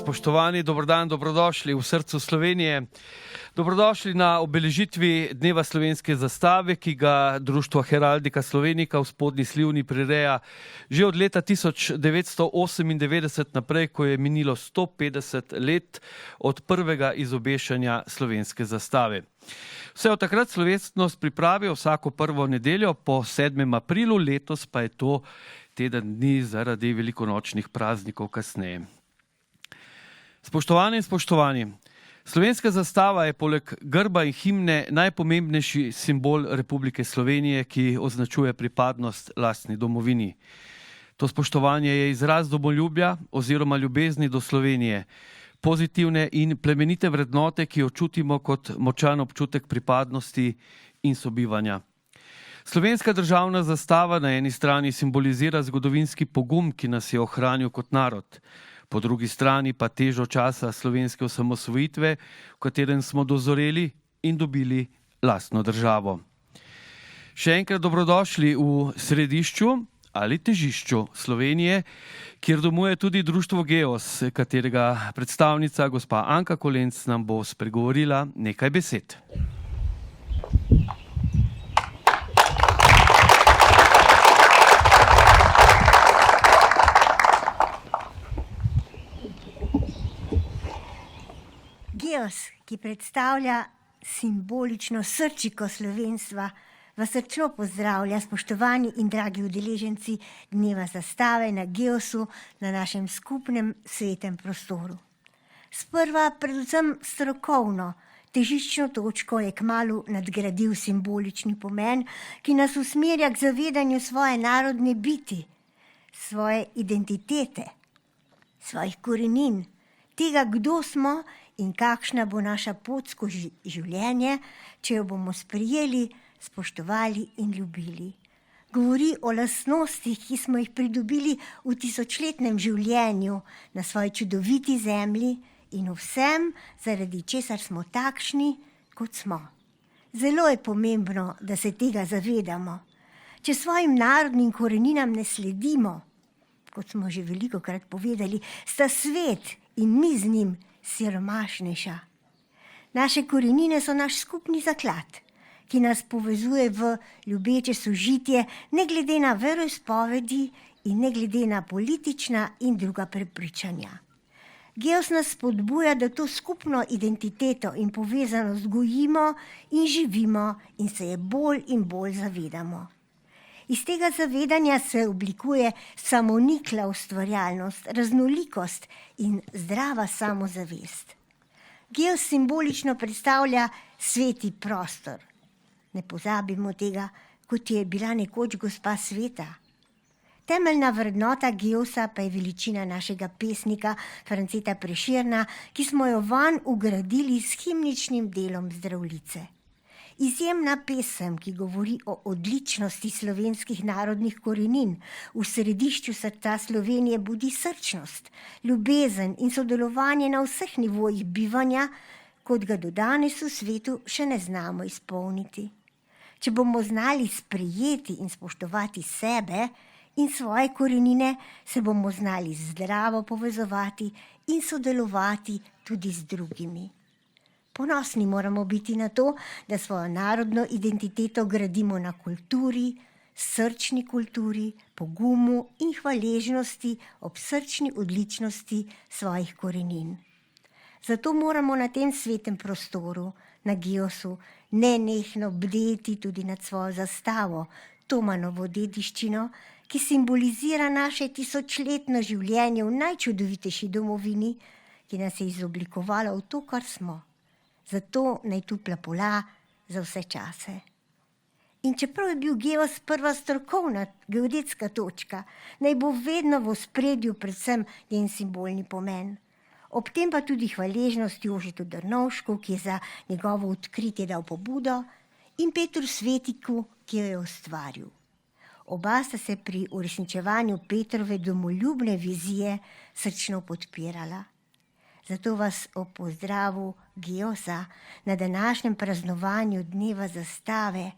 Spoštovani, dobrodan, dobrodošli v srcu Slovenije. Dobrodošli na obeležitvi Dneva slovenske zastave, ki ga Društvo Heraldika Slovenika v Spodnji Slivni prireja že od leta 1998 naprej, ko je minilo 150 let od prvega izobešanja slovenske zastave. Vse od takrat slovesnost pripravijo vsako prvo nedeljo po 7. aprilu, letos pa je to teden dni zaradi velikonočnih praznikov kasneje. Spoštovane in spoštovani, slovenska zastava je poleg grba in himne najpomembnejši simbol Republike Slovenije, ki označuje pripadnost lastni domovini. To spoštovanje je izraz domoljubja oziroma ljubezni do Slovenije, pozitivne in plemenite vrednote, ki jo čutimo kot močan občutek pripadnosti in sobivanja. Slovenska državna zastava na eni strani simbolizira zgodovinski pogum, ki nas je ohranil kot narod. Po drugi strani pa težo časa slovenske osamosvojitve, v katerem smo dozoreli in dobili lastno državo. Še enkrat dobrodošli v središču ali težišču Slovenije, kjer domuje tudi Društvo Geos, katerega predstavnica gospa Anka Kolenc nam bo spregovorila nekaj besed. Geos, ki predstavlja simbolično srčiko slovenstva, vas srčno pozdravlja, spoštovani in dragi udeleženci Dneva zastave na Geosu, na našem skupnem svetem prostoru. Sprva predvsem strokovno, težiščno točko je kmalu nadgradil simbolični pomen, ki nas usmerja k zavedanju svoje narodne biti, svoje identitete, svojih korenin, tega, kdo smo in kakšna bo naša pot skozi življenje, če jo bomo sprejeli, spoštovali in ljubili. Govori o lastnostih, ki smo jih pridobili v tisočletnem življenju na svoji čudoviti zemlji in vsem, zaradi česar smo takšni, kot smo. Zelo je pomembno, da se tega zavedamo. Če svojim narodnim koreninam ne sledimo, kot smo že velikokrat povedali, sta svet in mi z njim siromašnejša. Naše korenine so naš skupni zaklad, ki nas povezuje v ljubeče sožitje, ne glede na veroizpovedi in ne glede na politična in druga prepričanja. Geos nas spodbuja, da to skupno identiteto in povezanost gojimo in živimo in se je bolj in bolj zavedamo. Iz tega zavedanja se oblikuje samonikla ustvarjalnost, raznolikost in zdrava samozavest. Geos simbolično predstavlja sveti prostor. Ne pozabimo tega, kot je bila nekoč gospa sveta. Temeljna vrednota Geosa pa je veličina našega pesnika Franceta Prešerna, ki smo jo vanj vgradili s himničnim delom Zdravljice. Izjemna pesem, ki govori o odličnosti slovenskih narodnih korenin, v središču srca Slovenije budi srčnost, ljubezen in sodelovanje na vseh nivojih bivanja, kot ga do danes v svetu še ne znamo izpolniti. Če bomo znali sprejeti in spoštovati sebe in svoje korenine, se bomo znali zdravo povezovati in sodelovati tudi z drugimi. Ponosni moramo biti na to, da svojo narodno identiteto gradimo na kulturi, srčni kulturi, pogumu in hvaležnosti ob srčni odličnosti svojih korenin. Zato moramo na tem svetem prostoru, na Giosu, nenehno bdeti tudi nad svojo zastavo, Tomanovo dediščino, ki simbolizira naše tisočletno življenje v najčudovitejši domovini, ki nas je izoblikovala v to, kar smo. Zato naj tu plapola za vse čase. In čeprav je bil Gios prva strokovna geodetska točka, naj bo vedno v ospredju predvsem njen simbolni pomen. Ob tem pa tudi hvaležnost Jožetu Drnovšku, ki je za njegovo odkritje dal pobudo, in Petru Svetiku, ki jo je ustvaril. Oba sta se pri uresničevanju Petrove domoljubne vizije srčno podpirala. Zato vas ob pozdravu Giosa na današnjem praznovanju dneva zastave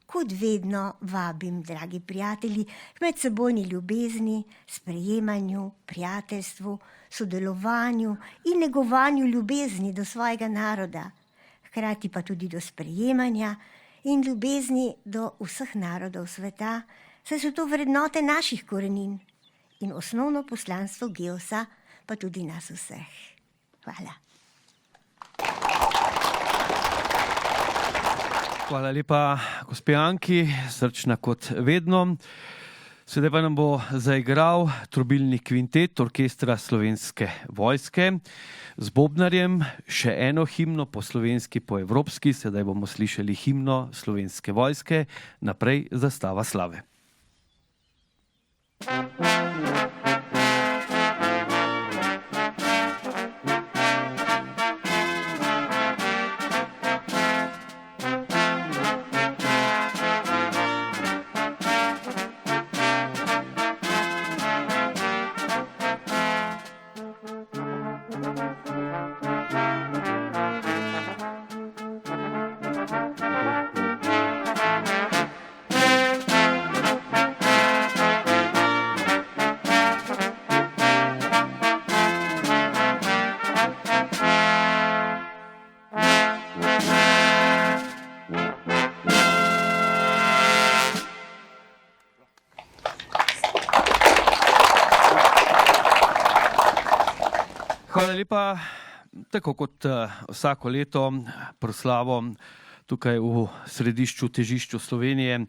kot vedno vabim, dragi prijatelji, k medsebojni ljubezni, sprejemanju, prijateljstvu, sodelovanju in negovanju ljubezni do svojega naroda, hkrati pa tudi do sprejemanja in ljubezni do vseh narodov sveta, saj so to vrednote naših korenin in osnovno poslanstvo Giosa, pa tudi nas vseh. Hvala. Hvala lepa, gospe Anki, srčna kot vedno. Sedaj pa nam bo zaigral trobilni kvintet orkestra Slovenske vojske z bobnarjem, še eno himno po slovenski, po evropski. Sedaj bomo slišali himno Slovenske vojske, naprej Zastava slave. Hvala lepa. Tako kot vsako leto proslavo tukaj v središču, težišču Slovenije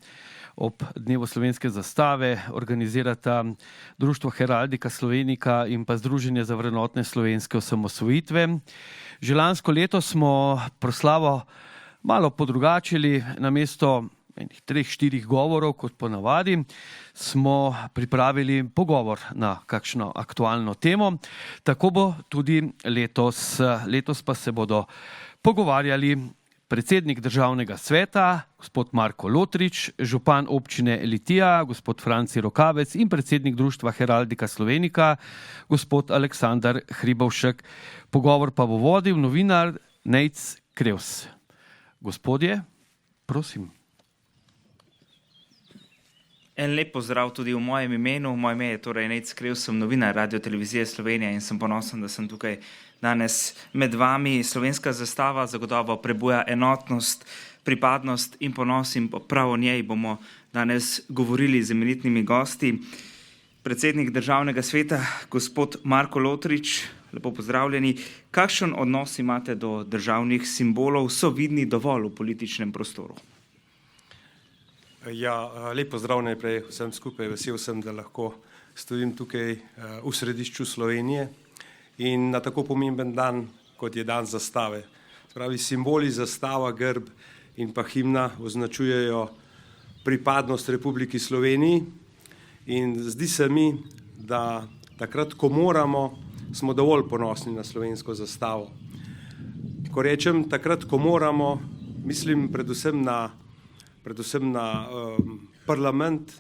ob dnevu slovenske zastave organizirata Društvo Heraldika Slovenika in pa Združenje za vrednotne slovenske osamosvojitve. Že lansko leto smo proslavo malo podrugačili, namesto 3-4 govorov, kot ponavadi, smo pripravili pogovor na kakšno aktualno temo. Tako bo tudi letos. Letos pa se bodo pogovarjali predsednik Državnega sveta, gospod Marko Lotrič, župan občine Litija, gospod Franci Rokavec in predsednik Društva Heraldika Slovenika, gospod Aleksandar Hribovšek. Pogovor pa bo vodil novinar Nejc Krevs. Gospodje, prosim. En lep pozdrav tudi v mojem imenu. Moje ime je torej Nejc Krevs, sem novinar Radio Televizije Slovenija in sem ponosen, da sem tukaj danes med vami. Slovenska zastava zagotovo prebuja enotnost, pripadnost in ponos in prav o njej bomo danes govorili z imenitnimi gosti. Predsednik Državnega sveta, gospod Marko Lotrič, lepo pozdravljeni. Kakšen odnos imate do državnih simbolov? So vidni dovolj v političnem prostoru? Ja, lep pozdrav najprej vsem skupaj. Vesel sem, da lahko stojim tukaj v središču Slovenije in na tako pomemben dan, kot je dan zastave. Pravi, simboli zastava, grb in pa himna označujejo pripadnost Republiki Sloveniji in zdi se mi, da takrat, ko moramo, smo dovolj ponosni na slovensko zastavo. Ko rečem takrat, ko moramo, mislim predvsem na parlament,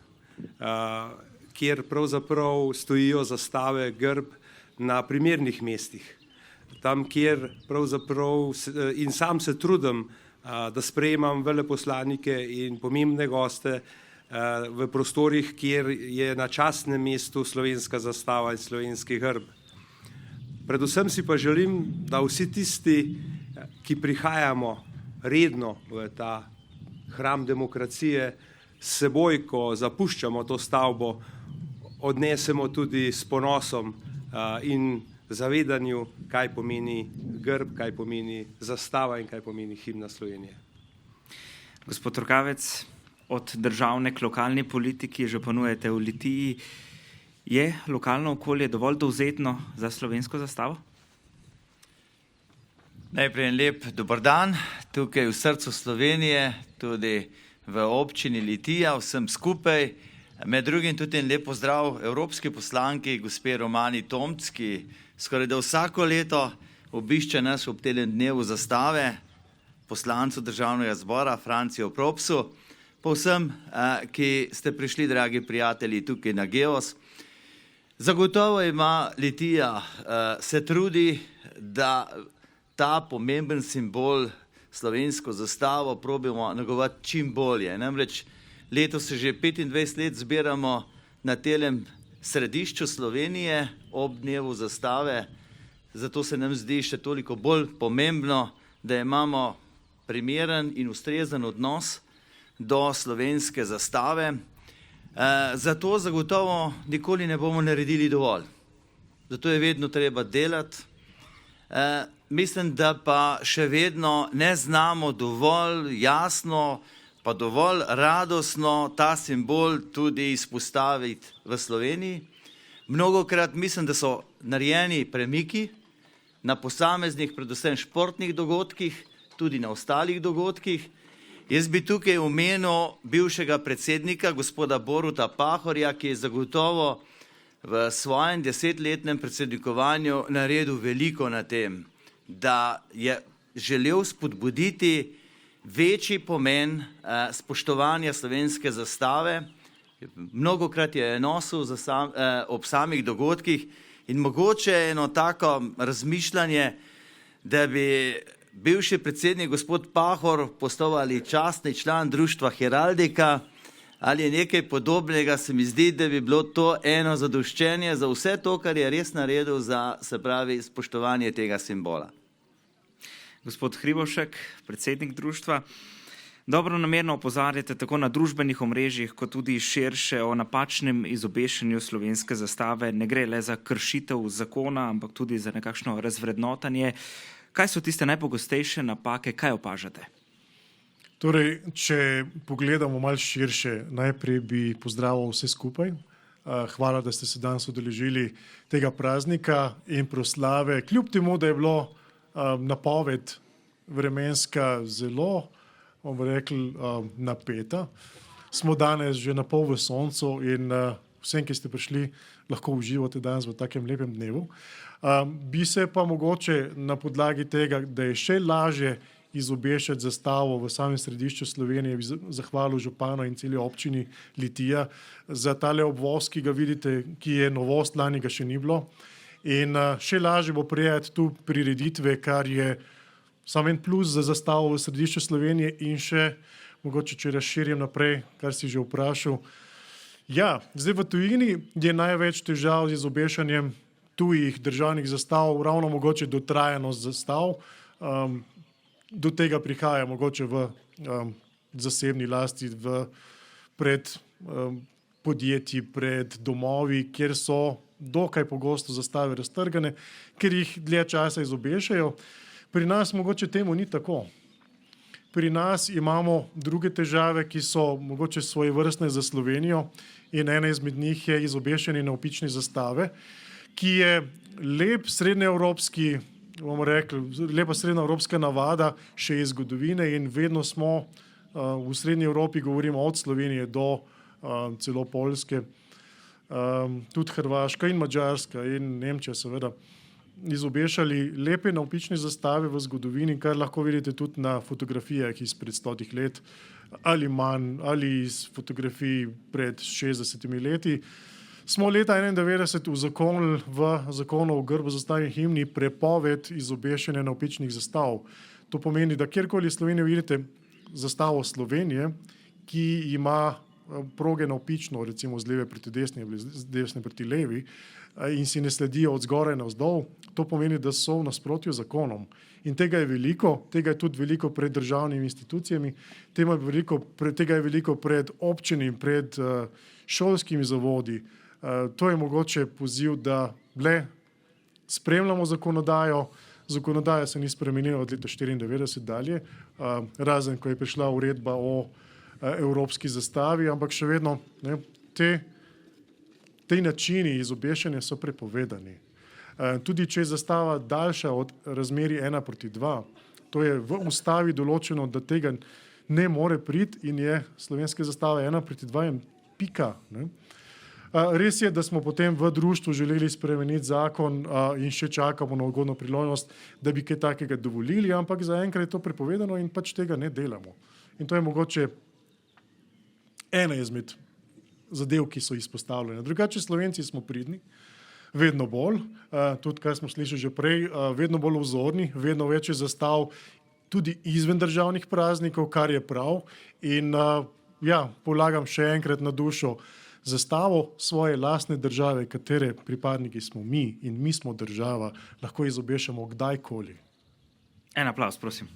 kjer pravzaprav stojijo zastave, grb na primernih mestih. tam, kjer pravzaprav in sam se trudim, da sprejemam veleposlanike in pomembne goste v prostorih, kjer je na častnem mestu slovenska zastava in slovenski grb. Predvsem si pa želim, da vsi tisti, ki prihajamo redno v ta hram demokracije, s seboj, ko zapuščamo to stavbo, odnesemo tudi s ponosom in zavedanju, kaj pomeni grb, kaj pomeni zastava in kaj pomeni himna Slovenije. Gospod Rokavec, od državne k lokalni politiki županujete v Litiji. Je lokalno okolje dovolj dovzetno za slovensko zastavo? Najprej en lep dober dan tukaj v srcu Slovenije, tudi v občini Litija, vsem skupaj. Med drugim tudi en lep pozdrav evropski poslanki, gospe Romani Tomc, ki skoraj da vsako leto obišče nas ob tem dnevu zastave, poslancu državnega zbora, Francijo Propsu, pa vsem, ki ste prišli, dragi prijatelji, tukaj na Geos. Zagotovo ima Litija, se trudi, da ta pomemben simbol, slovensko zastavo, probimo negovati čim bolje. Namreč letos se že 25 let zbiramo na telem središču Slovenije ob dnevu zastave, zato se nam zdi še toliko bolj pomembno, da imamo primeren in ustrezen odnos do slovenske zastave. Zato zagotovo nikoli ne bomo naredili dovolj. Zato je vedno treba delati. Mislim, da pa še vedno ne znamo dovolj jasno pa dovolj radostno ta simbol tudi izpostaviti v Sloveniji. Mnogokrat mislim, da so narejeni premiki na posameznih, predvsem športnih dogodkih, tudi na ostalih dogodkih. Jaz bi tukaj omenil bivšega predsednika, gospoda Boruta Pahorja, ki je zagotovo v svojem 10-letnem predsednikovanju naredil veliko na tem, da je želel spodbuditi večji pomen spoštovanja slovenske zastave. Mnogokrat je nosil ob samih dogodkih in mogoče eno tako razmišljanje, da bi bivši predsednik gospod Pahor postal ali častni član društva Heraldika ali nekaj podobnega, se mi zdi, da bi bilo to eno zadoščenje za vse to, kar je res naredil za, se pravi, spoštovanje tega simbola. Gospod Hribovšek, predsednik društva, dobro namerno opozarjate tako na družbenih omrežjih, kot tudi širše o napačnem izobešanju slovenske zastave. Ne gre le za kršitev zakona, ampak tudi za nekakšno razvrednotanje. Kaj so tiste najpogostejše napake, kaj opažate? Torej, če pogledamo malo širše, najprej bi pozdravil vse skupaj. Hvala, da ste se danes udeležili tega praznika in proslave. Kljub temu, da je bilo napoved vremenska zelo, bomo rekli, napeta, smo danes že na pol v soncu in vsem, ki ste prišli, lahko uživate danes v takem lepem dnevu. Bi se pa mogoče na podlagi tega, da je še lažje izobešati zastavo v samem središču Slovenije, bi zahvalil županu in celi občini Litija za tale obvoz, ki ga vidite, ki je novost, lani ga še ni bilo. In še lažje bo prijeti tu prireditve, kar je samo en plus za zastavo v središču Slovenije in še, mogoče če razširjam naprej, kar si že vprašal. Ja, zdaj v tujini je največ težav z izobešanjem tujih državnih zastav, ravno mogoče dotrajanost zastav. Do tega prihaja mogoče v zasebni lasti, pred podjetji, pred domovi, kjer so dokaj pogosto zastave raztrgane, ker jih dlje časa izobešajo. Pri nas mogoče temu ni tako. Pri nas imamo druge težave, ki so mogoče svojevrstne za Slovenijo in ena izmed njih je izobešanje navpične zastave, ki je lep srednjeevropski, bomo rekli, lepa srednjeevropska navada še iz zgodovine in vedno smo v srednji Evropi, govorimo od Slovenije do celo Poljske, tudi Hrvaška in Madžarska in Nemčija seveda, izobešali lepe navpične zastave v zgodovini, kar lahko vidite tudi na fotografijah izpred 100 let ali manj, ali iz fotografij pred 60 leti. smo leta 1991 uzakonili v zakonu o grbu, zastavi in himni prepoved izobešanja navpičnih zastav. To pomeni, da kjerkoli v Sloveniji vidite zastavo Slovenije, ki ima proge navpično, recimo z leve proti desni ali z desne proti levi, in si ne sledijo od zgoraj navzdol, to pomeni, da so v nasprotju z zakonom. In tega je tudi veliko pred državnimi institucijami, tega je veliko pred občini, pred šolskimi zavodi. To je mogoče poziv, da spremljamo zakonodajo. Zakonodaja se ni spremenila od leta 1994 dalje, razen ko je prišla uredba o evropski zastavi, ampak še vedno te načini izobešanja so prepovedani. Tudi če je zastava daljša od razmerij 1:2, to je v ustavi določeno, da tega ne more priti in je slovenska zastava 1:2 in pika. Ne? Res je, da smo potem v društvu želeli spremeniti zakon in še čakamo na ugodno priložnost, da bi kaj takega dovolili, ampak zaenkrat je to prepovedano in pač tega ne delamo. In to je mogoče ena izmed zadev, ki so izpostavljene. Drugače, Slovenci smo pridni, vedno bolj, tudi kar smo slišali že prej, vedno bolj vzorni, vedno več je zastav tudi izven državnih praznikov, kar je prav. In polagam še enkrat na dušo zastavo svoje lastne države, katere pripadniki smo mi in mi smo država, lahko izobešamo kdajkoli. En aplavz, prosim.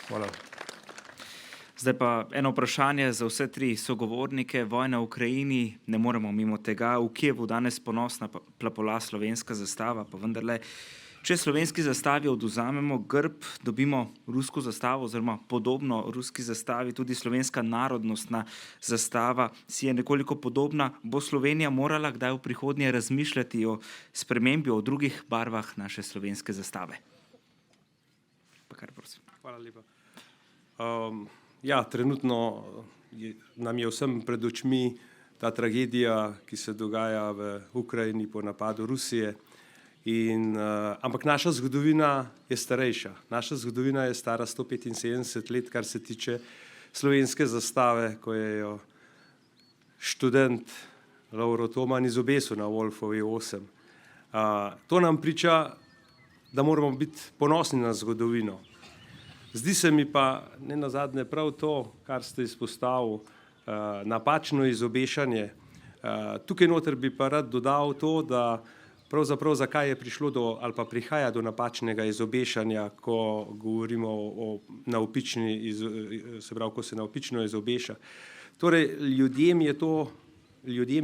Hvala. Zdaj pa eno vprašanje za vse tri sogovornike. Vojna v Ukrajini, ne moremo mimo tega. V Kijevu danes ponosna plapola slovenska zastava, pa vendarle, če slovenski zastavi odvzamemo grb, dobimo rusko zastavo oziroma podobno ruski zastavi, tudi slovenska narodnostna zastava si je nekoliko podobna. Bo Slovenija morala kdaj v prihodnje razmišljati o spremembi, o drugih barvah naše slovenske zastave? Pa kar prosim. Hvala lepa. Trenutno nam je vsem pred očmi ta tragedija, ki se dogaja v Ukrajini po napadu Rusije. Ampak naša zgodovina je starejša. Naša zgodovina je stara 175 let, kar se tiče slovenske zastave, ko je jo študent Lovro Toman izobesil na Wolfovi 8. To nam priča, da moramo biti ponosni na zgodovino. Zdi se mi pa ne nazadnje prav to, kar ste izpostavili, napačno izobešanje. Tukaj noter bi pa rad dodal to, da pravzaprav zakaj je prišlo do ali pa prihaja do napačnega izobešanja, ko govorimo o navpični, se pravi, ko se navpično izobeša. Torej, ljudem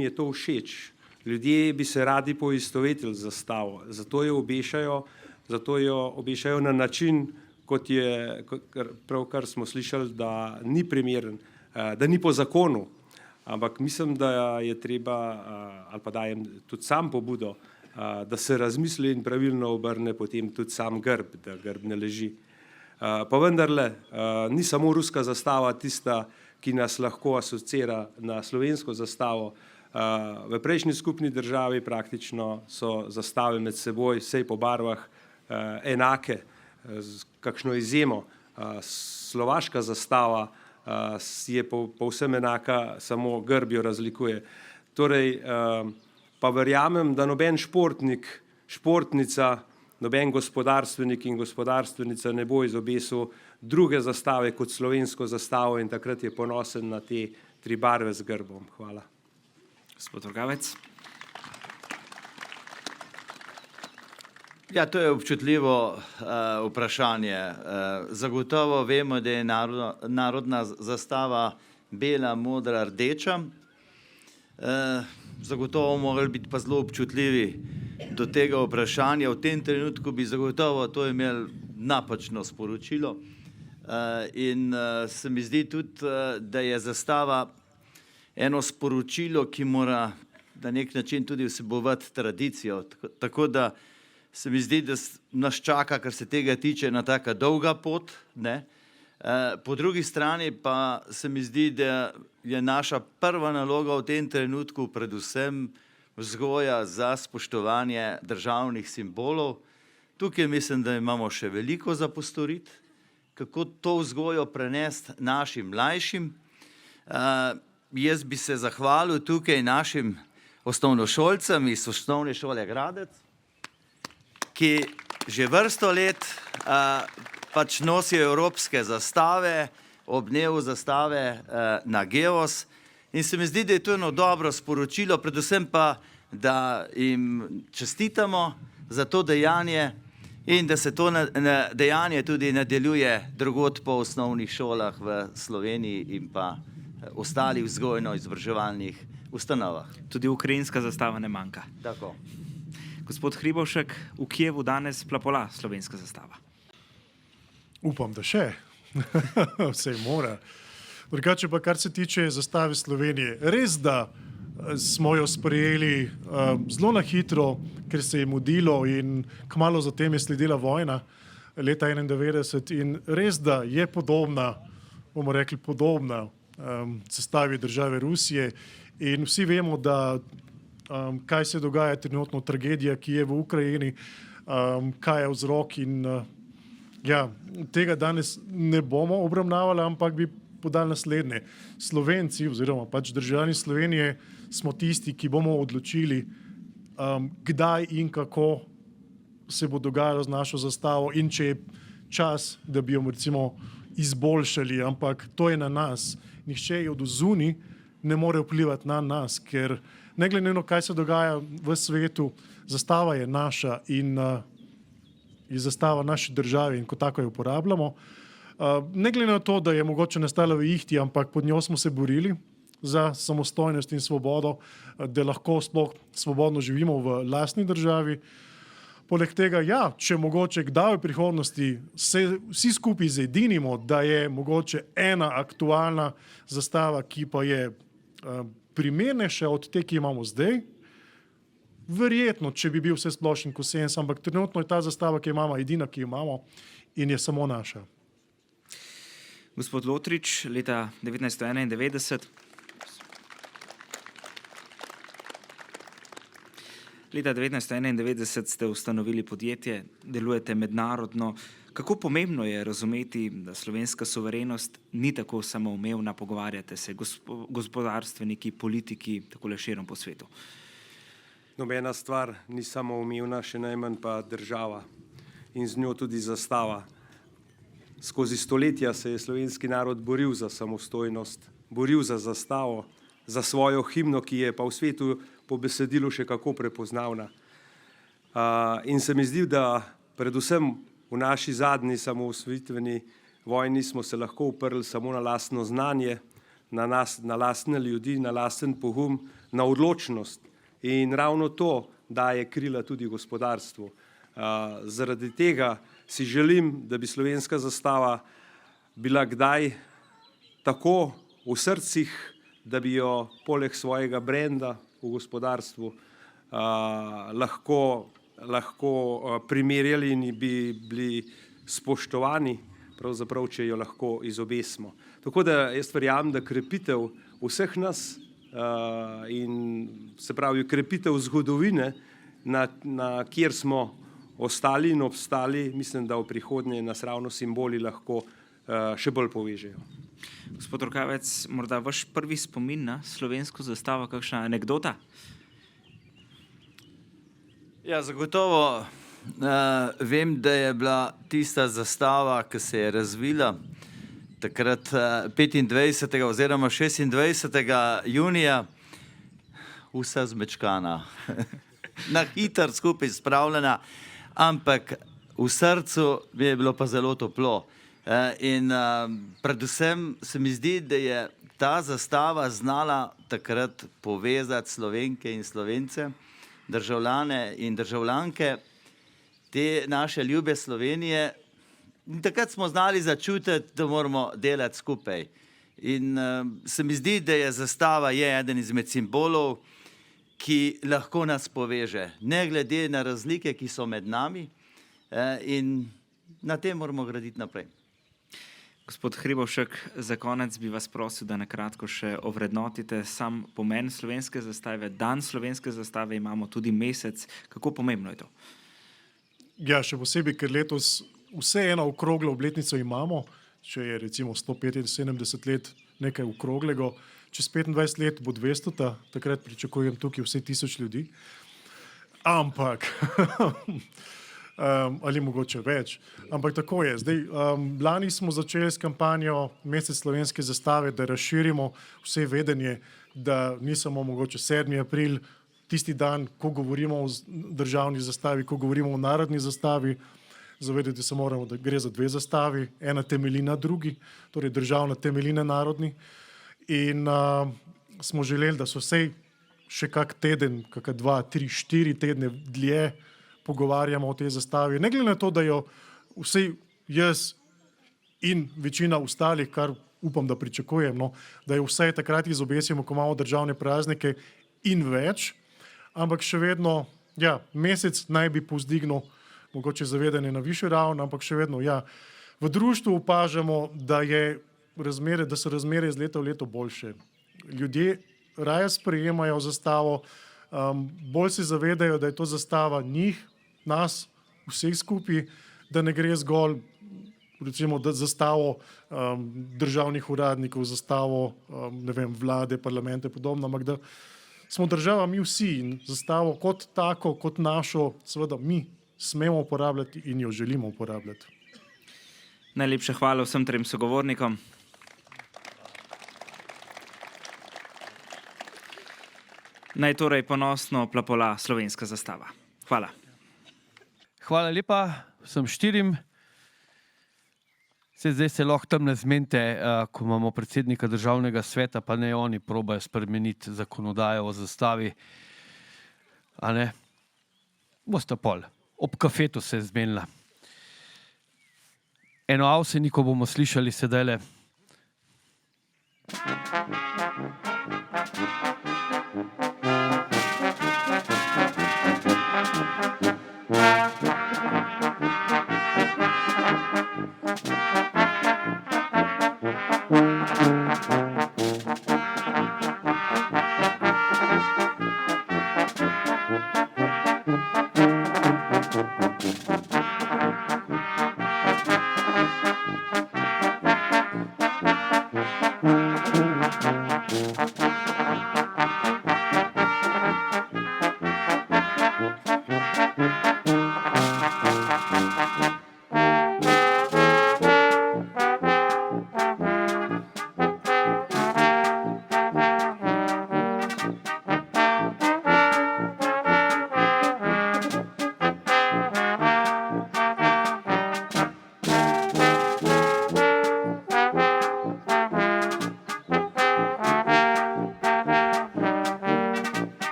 je to všeč. Ljudje bi se radi poistovetili z zastavo, zato jo obešajo na način, kot je pravkar smo slišali, da ni primeren, da ni po zakonu. Ampak mislim, da je treba, ali pa dajem tudi sam pobudo, da se razmisli in pravilno obrne potem tudi sam grb, da grb ne leži. Pa vendarle, ni samo ruska zastava tista, ki nas lahko asociira na slovensko zastavo. V prejšnji skupni državi praktično so zastave med seboj, vsej po barvah, enake, z kakšno izjemo. Slovaška zastava je povsem enaka, samo grb jo razlikuje. Torej, pa verjamem, da noben športnik, športnica, noben gospodarstvenik in gospodarstvenica ne bo izobesil druge zastave kot slovensko zastavo in takrat je ponosen na te tri barve z grbom. Hvala. Gospod Rogavec. Ja, to je občutljivo vprašanje. Zagotovo vemo, da je narodna zastava bela, modra, rdeča. Zagotovo morali biti pa zelo občutljivi do tega vprašanja. V tem trenutku bi zagotovo to imeli napačno sporočilo. In se mi zdi tudi, da je zastava eno sporočilo, ki mora na nek način tudi vsebovati tradicijo. Tako da se mi zdi, da nas čaka, kar se tega tiče, ena taka dolga pot, ne. Po drugi strani pa se mi zdi, da je naša prva naloga v tem trenutku predvsem vzgoja za spoštovanje državnih simbolov. Tukaj mislim, da imamo še veliko za postoriti, kako to vzgojo prenesti našim mlajšim. Jaz bi se zahvalil tukaj našim osnovnošolcem iz osnovne šole Gradec, ki že vrsto let pač nosijo evropske zastave, ob dnevu zastave na Geos. In se mi zdi, da je to eno dobro sporočilo, predvsem pa, da jim čestitamo za to dejanje in da se to dejanje tudi nadaljuje drugod po osnovnih šolah v Sloveniji in pa ostalih vzgojno-izobraževalnih ustanovah. Tudi ukrajinska zastava ne manjka. Tako. Gospod Hribovšek, v Kijevu danes plapola slovenska zastava. Upam, da še. Vse mora. Drugače pa, kar se tiče zastave Slovenije, res da smo jo sprejeli zelo na hitro, ker se je mudilo in kmalu zatem je sledila vojna leta 1991 in res da je podobna, bomo rekli podobna zastavi države Rusije in vsi vemo, da kaj se dogaja trenutno, tragedija, ki je v Ukrajini, kaj je vzrok in ja, tega danes ne bomo obravnavali, ampak bi podali naslednje. Slovenci oziroma pač državljani Slovenije smo tisti, ki bomo odločili, kdaj in kako se bo dogajalo z našo zastavo in če je čas, da bi jo recimo izboljšali, ampak to je na nas. Nihče je od zunaj ne more vplivati na nas, ker ne glede na to, kaj se dogaja v svetu, zastava je naša in je zastava naše države in kot tako jo uporabljamo. Ne glede na to, da je mogoče nastala v ihti, ampak pod njo smo se borili za samostojnost in svobodo, da lahko sploh svobodno živimo v lastni državi. Poleg tega, ja, če mogoče kdaj v prihodnosti se vsi skupaj zedinimo, da je mogoče ena aktualna zastava, ki pa je primernejša od te, ki imamo zdaj, verjetno, če bi bil vse splošen konsens, ampak trenutno je ta zastava, ki jo imamo, edina, ki jo imamo in je samo naša. Gospod Lotrič, leta 1991. Leta 1991 ste ustanovili podjetje, delujete mednarodno. Kako pomembno je razumeti, da slovenska suverenost ni tako samoumevna, pogovarjate se gospodarstveniki, politiki, takole širom po svetu? Nobena stvar ni samoumevna, še najmanj pa država in z njo tudi zastava. Skozi stoletja se je slovenski narod boril za samostojnost, boril za zastavo, za svojo himno, ki je pa v svetu po besedilu še kako prepoznavna. In se mi zdi, da predvsem v naši zadnji samooosvojitveni vojni smo se lahko uprli samo na lastno znanje, na lastne ljudi, na lasten pogum, na odločnost. In ravno to daje krila tudi gospodarstvu. Zaradi tega si želim, da bi slovenska zastava bila kdaj tako v srcih, da bi jo poleg svojega brenda v gospodarstvu lahko primerjali in bi bili spoštovani, pravzaprav, če jo lahko izobesimo. Tako da jaz verjamem, da krepitev vseh nas in se pravi krepitev zgodovine, kjer smo ostali in obstali, mislim, da v prihodnje nas ravno simboli lahko še bolj povežejo. Gospod Rokavec, morda vaš prvi spomin na slovensko zastavo, kakšna anekdota? Ja, zagotovo vem, da je bila tista zastava, ki se je razvila takrat 25. oziroma 26. junija, vsa zmečkana, na hitro skupaj spravljena, ampak v srcu mi je bilo pa zelo toplo. In predvsem se mi zdi, da je ta zastava znala takrat povezati Slovenke in Slovence, državljane in državljanke te naše ljube Slovenije. In takrat smo znali začutiti, da moramo delati skupaj. In se mi zdi, da je zastava eden izmed simbolov, ki lahko nas poveže, ne glede na razlike, ki so med nami, in na tem moramo graditi naprej. Gospod Hribovšek, za konec bi vas prosil, da na kratko še ovrednotite sam pomen slovenske zastave. Dan slovenske zastave imamo tudi mesec. Kako pomembno je to? Ja, še posebej, ker letos vseeno okroglo obletnico imamo, če je recimo 175 let nekaj okroglega. Čez 25 let bo 200, takrat pričakujem tukaj vse 1000 ljudi. Ampak, ali mogoče več. Ampak tako je. Zdaj, lani smo začeli s kampanjo Mesec slovenske zastave, da razširimo vse vedenje, da ni samo mogoče 7. april, tisti dan, ko govorimo o državni zastavi, ko govorimo o narodni zastavi. Zavedati se moramo, da gre za dve zastavi, ena temelji na drugi, torej državna temelji na narodni. In smo želeli, da so vsej še kak teden, kakšne 2, 3, 4 tedne dlje pogovarjamo o tej zastavi. Ne glede na to, da jo vsej jaz in večina ostalih, kar upam, da pričakujem, no, da jo vsaj takrat izobesimo, ko imamo državne praznike in več, ampak še vedno, ja, mesec naj bi povzdignil mogoče zavedanje na višjo raven, ampak še vedno, ja, v društvu opažamo, da so razmere iz leta v leto boljše. Ljudje raje sprejemajo zastavo, bolj se zavedajo, da je to zastava njih, nas, vseh skupaj, da ne gre zgolj, recimo, da zastavo državnih uradnikov, zastavo, ne vem, vlade, parlamente, podobno, ampak da smo država mi vsi in zastavo kot tako, kot našo, seveda mi smemo uporabljati in jo želimo uporabljati. Najlepša hvala vsem trem sogovornikom. Naj torej ponosno plapola slovenska zastava. Hvala. Hvala lepa vsem štirim. Zdaj se lahko tam ne zmente, ko imamo predsednika državnega sveta, pa ne oni probajo spremeniti zakonodajo o zastavi. A ne? Bosta pol. Ob kafetu se je zmenila. Eno avseniko bomo slišali sedajle.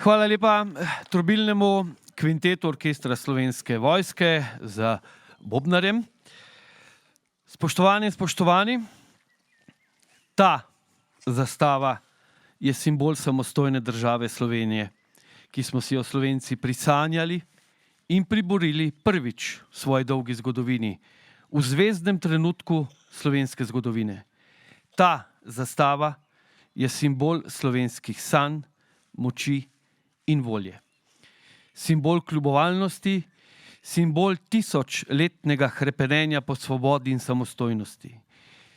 Hvala lepa trobilnemu kvintetu Orkestra Slovenske vojske za bobnarjem. Spoštovani in spoštovani, ta zastava je simbol samostojne države Slovenije, ki smo si jo Slovenci prisanjali in priborili prvič v svoji dolgi zgodovini, v zvezdnem trenutku slovenske zgodovine. Ta zastava je simbol slovenskih sanj, moči in volje. Simbol kljubovalnosti, simbol tisočletnega hrepenenja po svobodi in samostojnosti.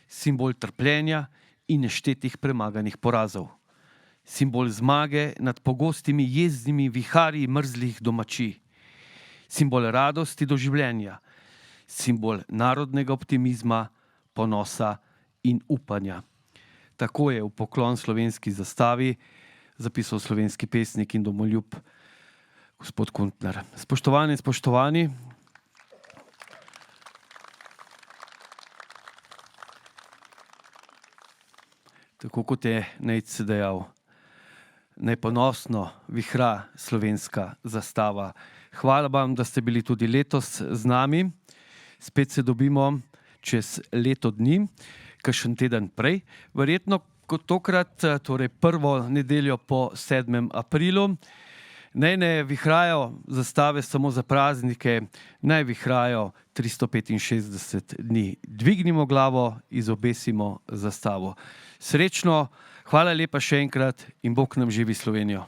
Simbol trpljenja in neštetih premaganih porazov. Simbol zmage nad pogostimi jezdnimi viharji mrzlih domačij. Simbol radosti do življenja. Simbol narodnega optimizma, ponosa in upanja. Tako je v poklon slovenski zastavi zapisal slovenski pesnik in domoljub gospod Kuntner. Spoštovani in spoštovani, tako kot je Nejc dejal, naj ponosno vihra slovenska zastava. Hvala vam, da ste bili tudi letos z nami. Spet se dobimo čez leto dni, kakšen teden prej. Verjetno kot tokrat, torej prvo nedeljo po 7. aprilu. Naj ne vihrajo zastave samo za praznike, naj vihrajo 365 dni. Dvignimo glavo, izobesimo zastavo. Srečno, hvala lepa še enkrat in Bog nam živi Slovenijo.